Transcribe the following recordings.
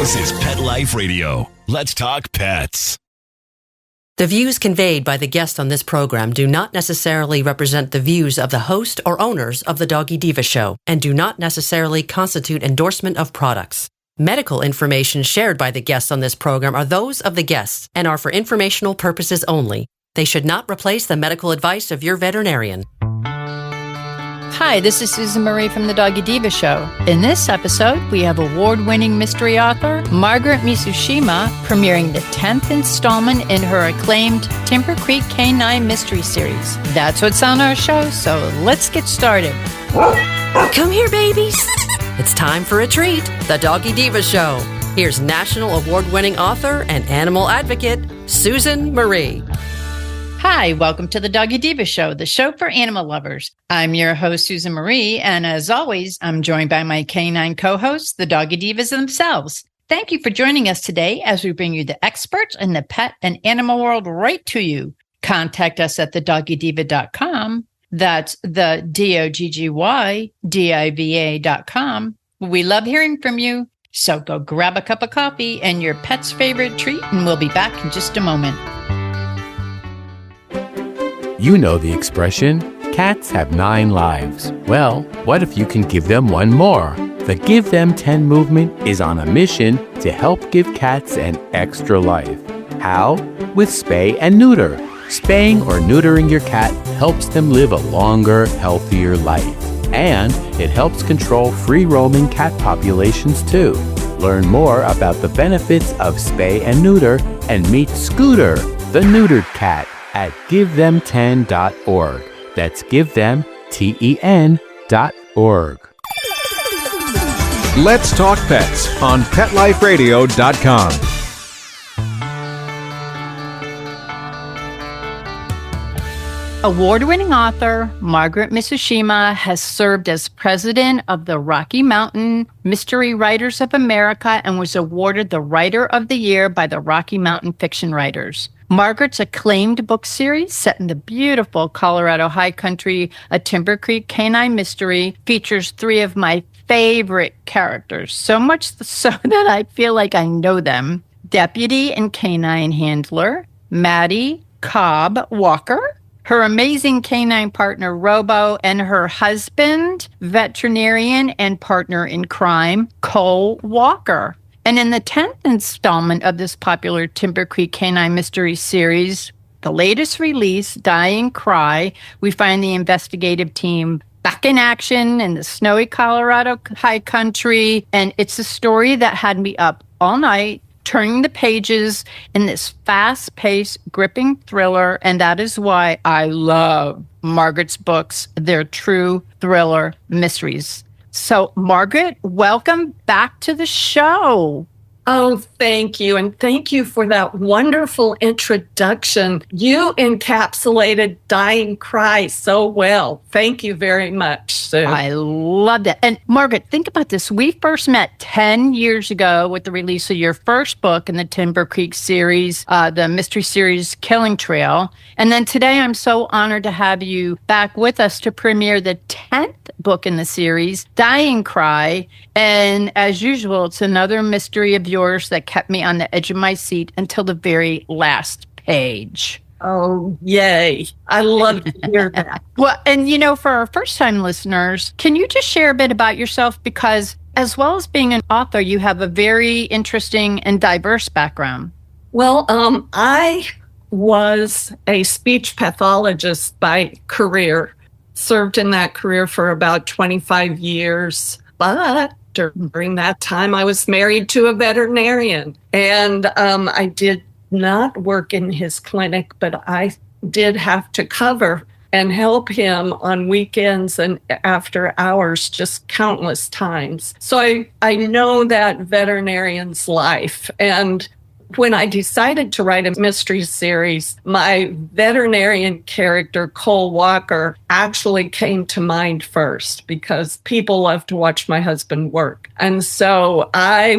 This is Pet Life Radio. Let's talk pets. The views conveyed by the guests on this program do not necessarily represent the views of the host or owners of the Doggy Diva Show and do not necessarily constitute endorsement of products. Medical information shared by the guests on this program are those of the guests and are for informational purposes only. They should not replace the medical advice of your veterinarian. Hi, this is Susan Marie from the Doggy Diva Show. In this episode, we have award-winning mystery author Margaret Mizushima premiering the 10th installment in her acclaimed Timber Creek K-9 mystery series. That's what's on our show, so let's get started. Come here, babies. It's time for a treat, the Doggy Diva Show. Here's national award-winning author and animal advocate, Susan Marie. Hi, welcome to the Doggy Diva Show, the show for animal lovers. I'm your host, Susan Marie, and as always, I'm joined by my K-9 co-hosts, the Doggy Divas themselves. Thank you for joining us today as we bring you the experts in the pet and animal world right to you. Contact us at thedoggydiva.com. That's the DOGGYDIVA.com. We love hearing from you, so go grab a cup of coffee and your pet's favorite treat, and we'll be back in just a moment. You know the expression, cats have 9 lives. Well, what if you can give them one more? The Give Them 10 movement is on a mission to help give cats an extra life. How? With spay and neuter. Spaying or neutering your cat helps them live a longer, healthier life. And it helps control free-roaming cat populations too. Learn more about the benefits of spay and neuter and meet Scooter, the neutered cat, at GiveThem10.org. That's GiveThem10.org. Let's Talk Pets on PetLifeRadio.com. Award-winning author Margaret Mizushima has served as president of the Rocky Mountain Mystery Writers of America and was awarded the Writer of the Year by the Rocky Mountain Fiction Writers. Margaret's acclaimed book series, set in the beautiful Colorado high country, A Timber Creek K-9 Mystery, features 3 of my favorite characters, so much so that I feel like I know them. Deputy and K-9 handler, Maddie Cobb Walker, her amazing K-9 partner, Robo, and her husband, veterinarian and partner in crime, Cole Walker. And in the 10th installment of this popular Timber Creek K-9 mystery series, the latest release, Dying Cry, we find the investigative team back in action in the snowy Colorado high country. And it's a story that had me up all night, turning the pages in this fast-paced, gripping thriller. And that is why I love Margaret's books. They're true thriller mysteries. So, Margaret, welcome back to the show. Oh, thank you. And thank you for that wonderful introduction. You encapsulated Dying Cry so well. Thank you very much, Sue. I loved it. And Margaret, think about this. We first met 10 years ago with the release of your first book in the Timber Creek series, the mystery series Killing Trail. And then today I'm so honored to have you back with us to premiere the 10th book in the series, Dying Cry. And as usual, it's another mystery of yours that kept me on the edge of my seat until the very last page. Oh, yay. I love to hear that. Well, and you know, for our first-time listeners, can you just share a bit about yourself? Because as well as being an author, you have a very interesting and diverse background. Well, I was a speech pathologist by career, served in that career for about 25 years, but during that time, I was married to a veterinarian, and I did not work in his clinic, but I did have to cover and help him on weekends and after hours just countless times. So I know that veterinarian's life. And when I decided to write a mystery series, my veterinarian character, Cole Walker, actually came to mind first because people love to watch my husband work. And so I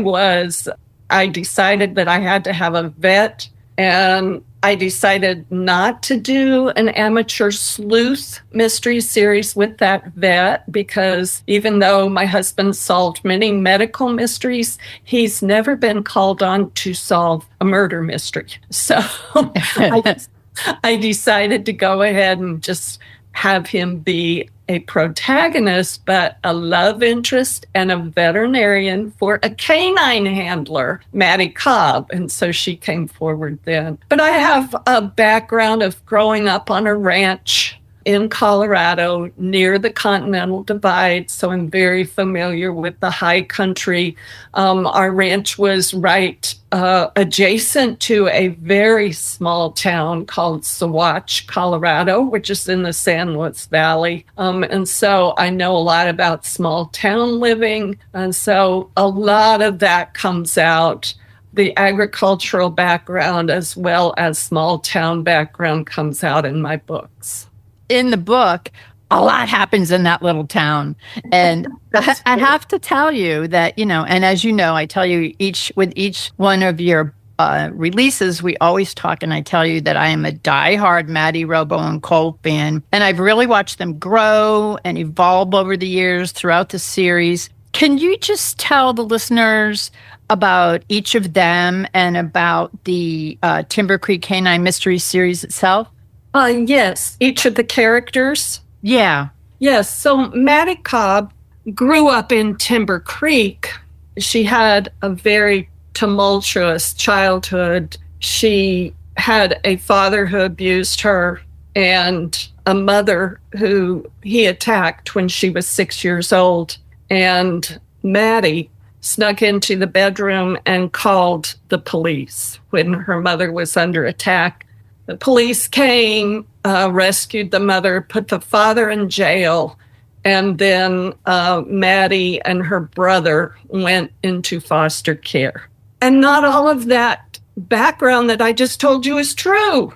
decided that I had to have a vet, and I decided not to do an amateur sleuth mystery series with that vet because even though my husband solved many medical mysteries, he's never been called on to solve a murder mystery. So I decided to go ahead and just have him be a protagonist, but a love interest and a veterinarian for a K-9 handler, Maddie Cobb. And so she came forward then. But I have a background of growing up on a ranch in Colorado near the Continental Divide, so I'm very familiar with the high country. Our ranch was right adjacent to a very small town called Saguache, Colorado, which is in the San Luis Valley. And so I know a lot about small town living. And so a lot of that comes out. The agricultural background as well as small town background comes out in my books. In the book, a lot happens in that little town. And I have to tell you that, and as you know, I tell you with each one of your releases, we always talk, and I tell you that I am a diehard Maddie, Robo, and Cole fan. And I've really watched them grow and evolve over the years throughout the series. Can you just tell the listeners about each of them and about the Timber Creek K-9 Mystery Series itself? Yes, each of the characters. Yeah. Yes, so Maddie Cobb grew up in Timber Creek. She had a very tumultuous childhood. She had a father who abused her and a mother who he attacked when she was 6 years old. And Maddie snuck into the bedroom and called the police when her mother was under attack. The police came, rescued the mother, put the father in jail, and then Maddie and her brother went into foster care. And not all of that background that I just told you is true.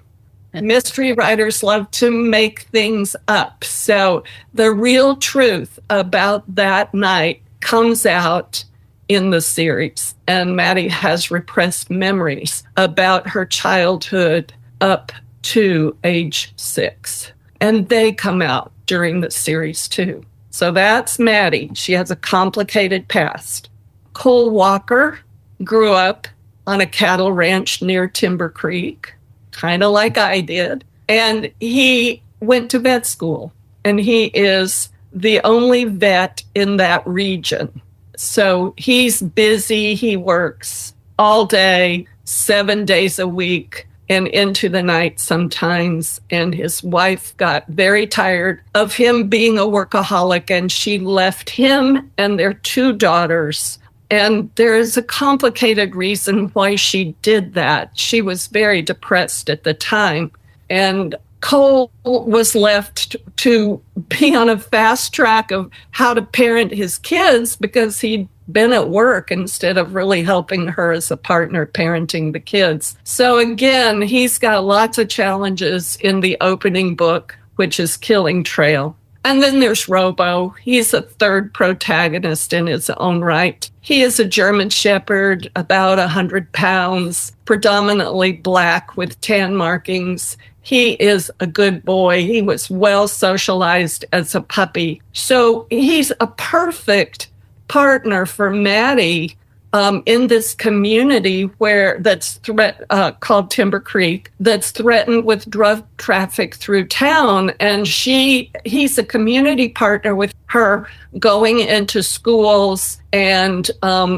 Mystery writers love to make things up. So the real truth about that night comes out in the series. And Maddie has repressed memories about her childhood up to age 6. And they come out during the series too. So that's Maddie. She has a complicated past. Cole Walker grew up on a cattle ranch near Timber Creek, kind of like I did. And he went to vet school. And he is the only vet in that region. So he's busy. He works all day, 7 days a week, and into the night sometimes. And his wife got very tired of him being a workaholic, and she left him and their 2 daughters. And there is a complicated reason why she did that. She was very depressed at the time. And Cole was left to be on a fast track of how to parent his kids because he'd been at work instead of really helping her as a partner parenting the kids. So again, he's got lots of challenges in the opening book, which is Killing Trail. And then there's Robo. He's a third protagonist in his own right. He is a German Shepherd, about 100 pounds, predominantly black with tan markings. He is a good boy. He was well socialized as a puppy. So he's a perfect partner for Maddie in this community that's called Timber Creek, that's threatened with drug traffic through town. And he's a community partner with her, going into schools and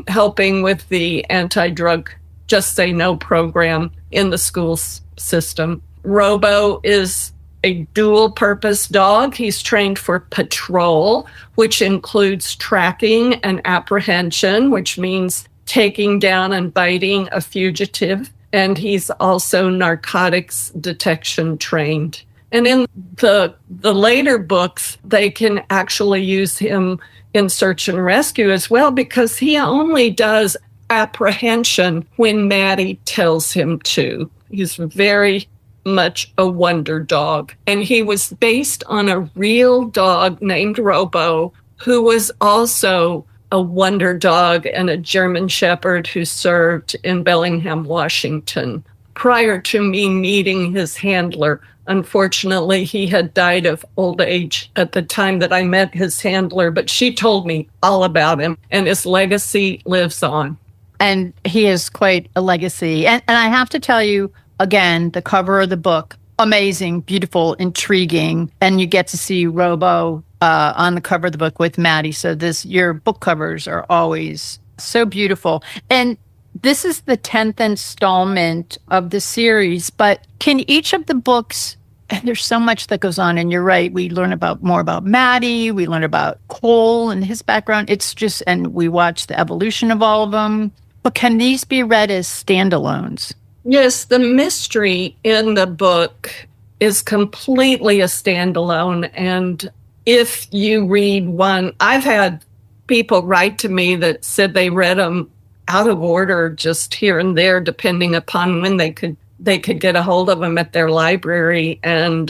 helping with the anti-drug Just Say No program in the school system. Robo is a dual-purpose dog. He's trained for patrol, which includes tracking and apprehension, which means taking down and biting a fugitive. And he's also narcotics detection trained. And in the later books, they can actually use him in search and rescue as well, because he only does apprehension when Maddie tells him to. He's very much a wonder dog. And he was based on a real dog named Robo, who was also a wonder dog and a German Shepherd who served in Bellingham, Washington. prior to me meeting his handler. Unfortunately, he had died of old age at the time that I met his handler, but she told me all about him, and his legacy lives on. And he is quite a legacy. And I have to tell you, again, the cover of the book, amazing, beautiful, intriguing. And you get to see Robo on the cover of the book with Maddie. So your book covers are always so beautiful. And this is the 10th installment of the series. But can each of the books, and there's so much that goes on, and you're right, we learn more about Maddie, we learn about Cole and his background. And we watch the evolution of all of them. But can these be read as standalones? Yes, the mystery in the book is completely a standalone. And if you read one, I've had people write to me that said they read them out of order, just here and there, depending upon when they could get a hold of them at their library. And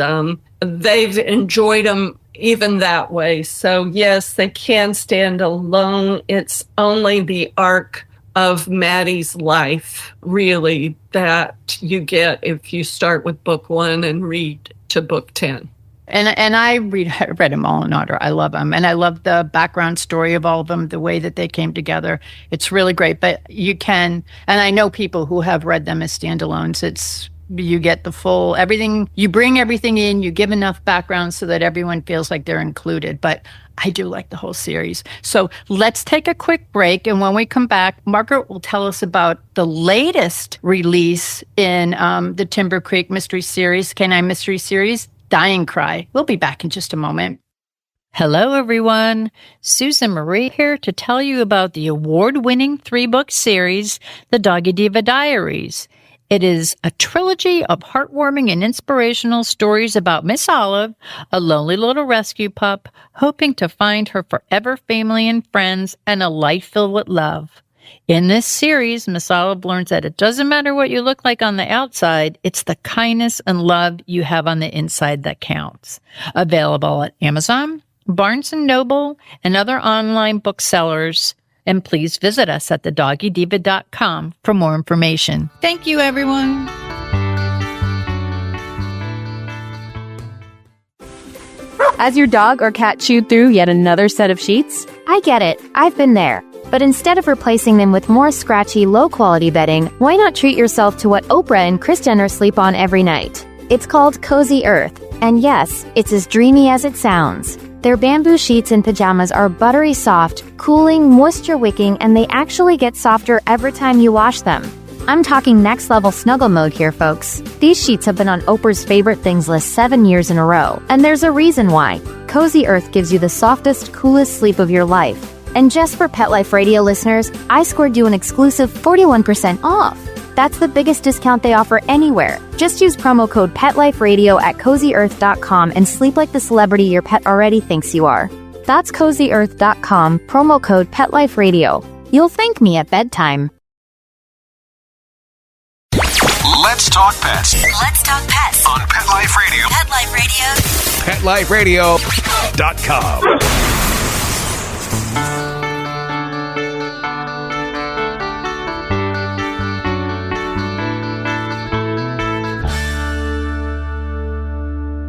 they've enjoyed them even that way. So yes, they can stand alone. It's only the arc of Maddie's life, really, that you get if you start with book 1 and read to book 10. And I read them all in order. I love them. And I love the background story of all of them, the way that they came together. It's really great. But you can, and I know people who have read them as standalones. You get the full everything. You bring everything in. You give enough background so that everyone feels like they're included. But I do like the whole series. So let's take a quick break. And when we come back, Margaret will tell us about the latest release in the Timber Creek Mystery Series, K-9 Mystery Series, Dying Cry. We'll be back in just a moment. Hello, everyone. Susan Marie here to tell you about the award-winning 3-book series, The Doggy Diva Diaries. It is a trilogy of heartwarming and inspirational stories about Miss Olive, a lonely little rescue pup, hoping to find her forever family and friends and a life filled with love. In this series, Miss Olive learns that it doesn't matter what you look like on the outside, it's the kindness and love you have on the inside that counts. Available at Amazon, Barnes & Noble, and other online booksellers. And please visit us at thedoggydiva.com for more information. Thank you, everyone. Has your dog or cat chewed through yet another set of sheets? I get it. I've been there. But instead of replacing them with more scratchy, low-quality bedding, why not treat yourself to what Oprah and Kris Jenner sleep on every night? It's called Cozy Earth. And yes, it's as dreamy as it sounds. Their bamboo sheets and pajamas are buttery soft, cooling, moisture-wicking, and they actually get softer every time you wash them. I'm talking next-level snuggle mode here, folks. These sheets have been on Oprah's favorite things list 7 years in a row, and there's a reason why. Cozy Earth gives you the softest, coolest sleep of your life. And just for Pet Life Radio listeners, I scored you an exclusive 41% off. That's the biggest discount they offer anywhere. Just use promo code PetLifeRadio at CozyEarth.com and sleep like the celebrity your pet already thinks you are. That's CozyEarth.com, promo code PetLifeRadio. You'll thank me at bedtime. Let's talk pets. Let's talk pets On Pet Life Radio. Pet Life Radio. PetLifeRadio.com.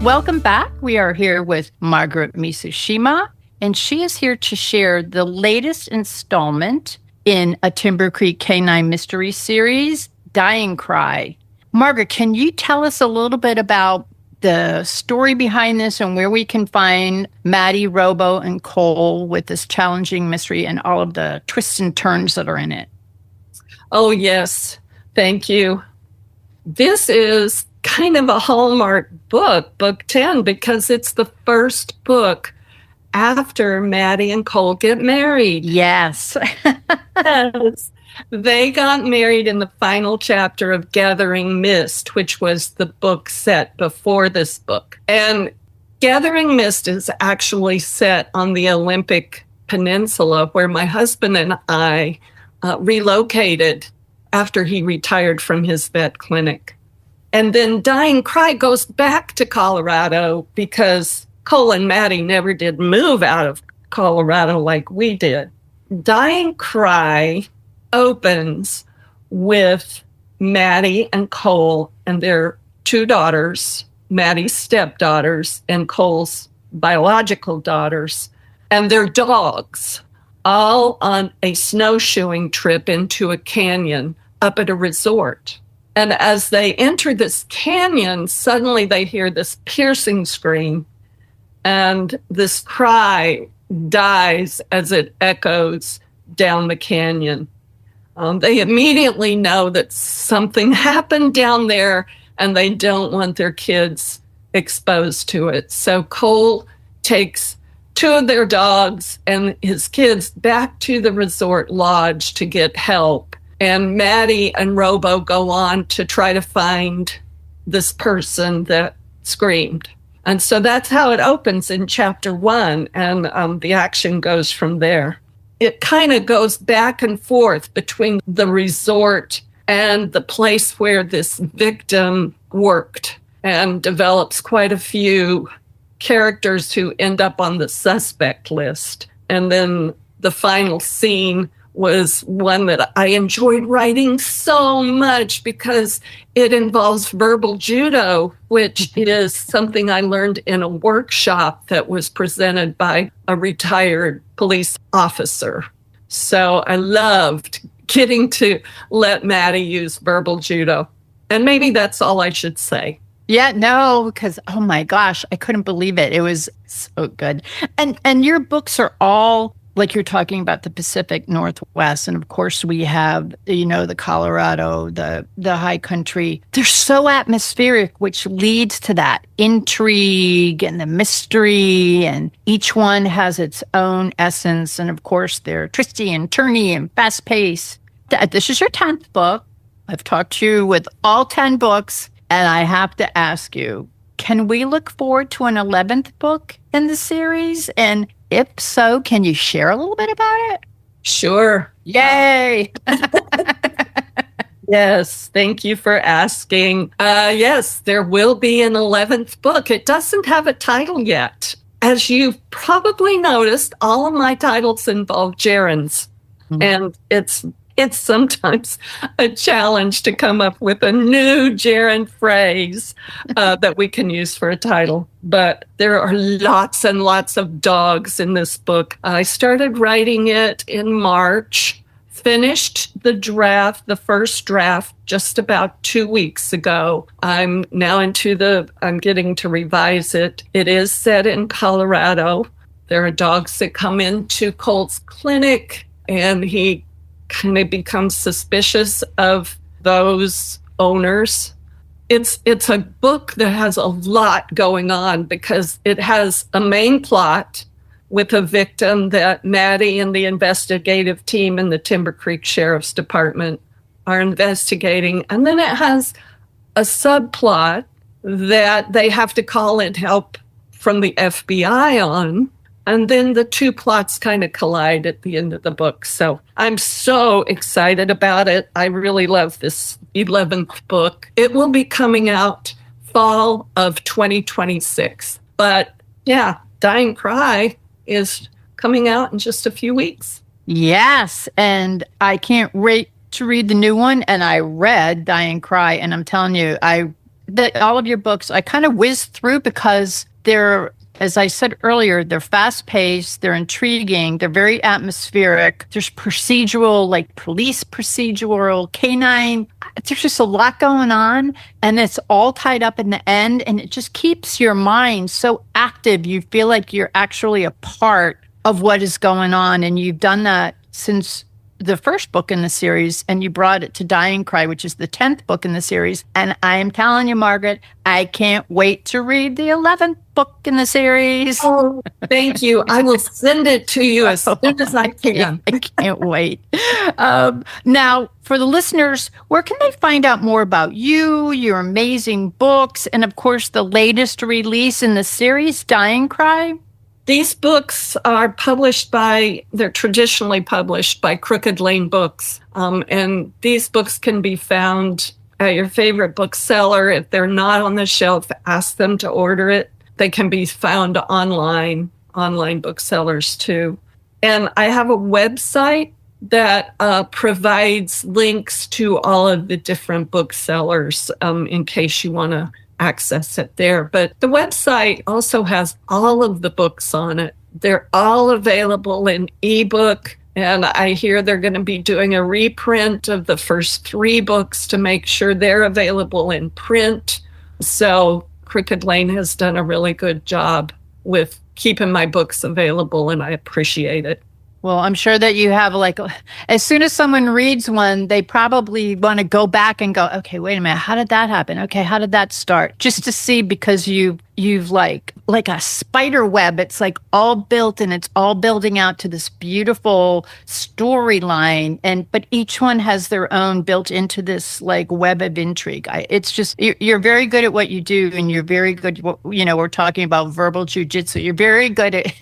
Welcome back. We are here with Margaret Mizushima, and she is here to share the latest installment in a Timber Creek K-9 mystery series, Dying Cry. Margaret, can you tell us a little bit about the story behind this and where we can find Maddie, Robo, and Cole with this challenging mystery and all of the twists and turns that are in it? Oh, yes. Thank you. This is kind of a hallmark book, book 10, because it's the first book after Maddie and Cole get married. Yes. Yes. They got married in the final chapter of Gathering Mist, which was the book set before this book. And Gathering Mist is actually set on the Olympic Peninsula, where my husband and I relocated after he retired from his vet clinic. And then Dying Cry goes back to Colorado because Cole and Maddie never did move out of Colorado like we did. Dying Cry opens with Maddie and Cole and their two daughters, Maddie's stepdaughters and Cole's biological daughters, and their dogs, all on a snowshoeing trip into a canyon up at a resort. And as they enter this canyon, suddenly they hear this piercing scream, and this cry dies as it echoes down the canyon. They immediately know that something happened down there, and they don't want their kids exposed to it. So Cole takes two of their dogs and his kids back to the resort lodge to get help. And Maddie and Robo go on to try to find this person that screamed. And so that's how it opens in chapter 1, and the action goes from there. It kind of goes back and forth between the resort and the place where this victim worked, and develops quite a few characters who end up on the suspect list. And then the final scene was one that I enjoyed writing so much because it involves verbal judo, which is something I learned in a workshop that was presented by a retired police officer. So I loved getting to let Maddie use verbal judo. And maybe that's all I should say. Yeah, no, because, oh my gosh, I couldn't believe it. It was so good. And your books are all, like you're talking about the Pacific Northwest. And of course we have, the Colorado, the high country. They're so atmospheric, which leads to that intrigue and the mystery. And each one has its own essence. And of course they're twisty and turny and fast paced. This is your 10th book. I've talked to you with all 10 books. And I have to ask you, can we look forward to an 11th book in the series? And if so, can you share a little bit about it? Sure. Yay! Yes, thank you for asking. Yes, there will be an 11th book. It doesn't have a title yet. As you've probably noticed, all of my titles involve gerunds. Mm-hmm. And it's sometimes a challenge to come up with a new gerund phrase that we can use for a title. But there are lots and lots of dogs in this book. I started writing it in March, finished the first draft, just about 2 weeks ago. I'm now I'm getting to revise it. It is set in Colorado. There are dogs that come into Cole's clinic, and he kind of becomes suspicious of those owners. It's a book that has a lot going on because it has a main plot with a victim that Maddie and the investigative team in the Timber Creek Sheriff's Department are investigating. And then it has a subplot that they have to call in help from the FBI on. And then the two plots kind of collide at the end of the book. So I'm so excited about it. I really love this 11th book. It will be coming out fall of 2026. But yeah, Dying Cry is coming out in just a few weeks. Yes, and I can't wait to read the new one. And I read Dying Cry, and I'm telling you, all of your books, I kind of whizzed through because they're, as I said earlier, they're fast-paced, they're intriguing, they're very atmospheric. There's procedural, like police procedural, K-9. There's just a lot going on, and it's all tied up in the end, and it just keeps your mind so active. You feel like you're actually a part of what is going on, and you've done that since the first book in the series, and you brought it to Dying Cry, which is the 10th book in the series. And I am telling you, Margaret, I can't wait to read the 11th book in the series. Oh, thank you. I will send it to you as soon as I can. I can't wait. Now, for the listeners, where can they find out more about you, your amazing books, and of course, the latest release in the series, Dying Cry? These books are they're traditionally published by Crooked Lane Books. And these books can be found at your favorite bookseller. If they're not on the shelf, ask them to order it. They can be found online booksellers too. And I have a website that provides links to all of the different booksellers in case you want to access it there. But the website also has all of the books on it. They're all available in ebook. And I hear they're going to be doing a reprint of the first 3 books to make sure they're available in print. So Crooked Lane has done a really good job with keeping my books available, and I appreciate it. Well, I'm sure that you have, like, as soon as someone reads one, they probably want to go back and go, okay, wait a minute, how did that happen? Okay, how did that start? Just to see, because you've like a spider web, it's like all built and it's all building out to this beautiful storyline. But each one has their own built into this like web of intrigue. It's just, you're very good at what you do, and you're very good, we're talking about verbal jujitsu. You're very good at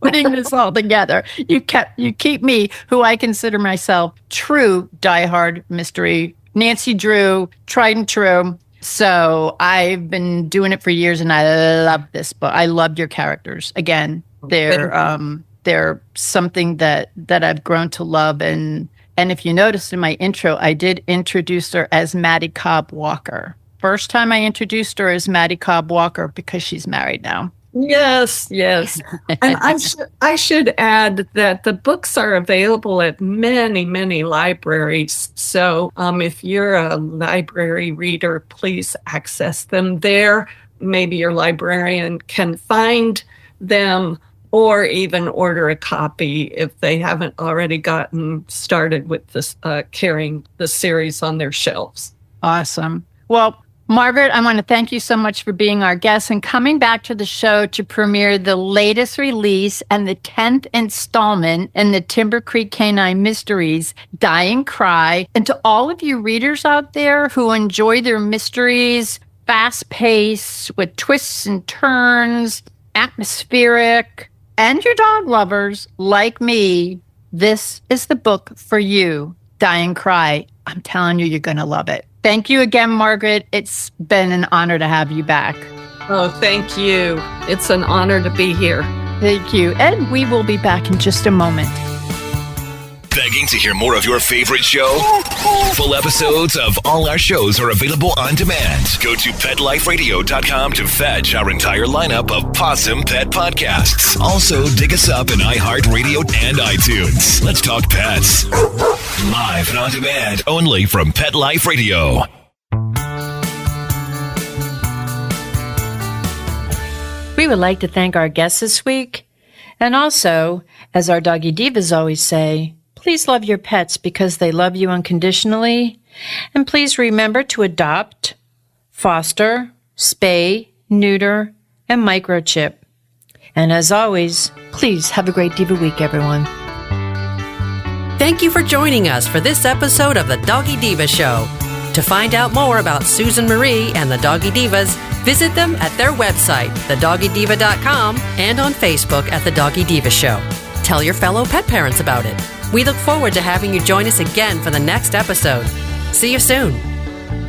putting this all together. You keep me, who I consider myself true diehard mystery, Nancy Drew, tried and true. So I've been doing it for years, and I love this book. I loved your characters. Again, they're something that I've grown to love. And if you noticed in my intro, I did introduce her as Maddie Cobb Walker. First time I introduced her as Maddie Cobb Walker, because she's married now. Yes. And I should add that the books are available at many, many libraries. So if you're a library reader, please access them there. Maybe your librarian can find them, or even order a copy if they haven't already gotten started with this carrying the series on their shelves. Awesome. Well, Margaret, I want to thank you so much for being our guest and coming back to the show to premiere the latest release and the 10th installment in the Timber Creek K-9 Mysteries, Die and Cry. And to all of you readers out there who enjoy their mysteries, fast-paced, with twists and turns, atmospheric, and your dog lovers like me, this is the book for you, Die and Cry. I'm telling you, you're going to love it. Thank you again, Margaret. It's been an honor to have you back. Oh, thank you. It's an honor to be here. Thank you. And we will be back in just a moment. Begging to hear more of your favorite show? Full episodes of all our shows are available on demand. Go to PetLifeRadio.com to fetch our entire lineup of Possum Pet podcasts. Also, dig us up in iHeartRadio and iTunes. Let's talk pets. Live and on demand, only from Pet Life Radio. We would like to thank our guests this week. And also, as our Doggy Divas always say, please love your pets because they love you unconditionally. And please remember to adopt, foster, spay, neuter, and microchip. And as always, please have a great Diva week, everyone. Thank you for joining us for this episode of the Doggy Diva Show. To find out more about Susan Marie and the Doggy Divas, visit them at their website, thedoggydiva.com, and on Facebook at The Doggy Diva Show. Tell your fellow pet parents about it. We look forward to having you join us again for the next episode. See you soon.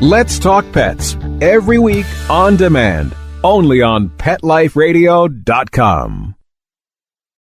Let's Talk Pets, every week on demand, only on PetLifeRadio.com.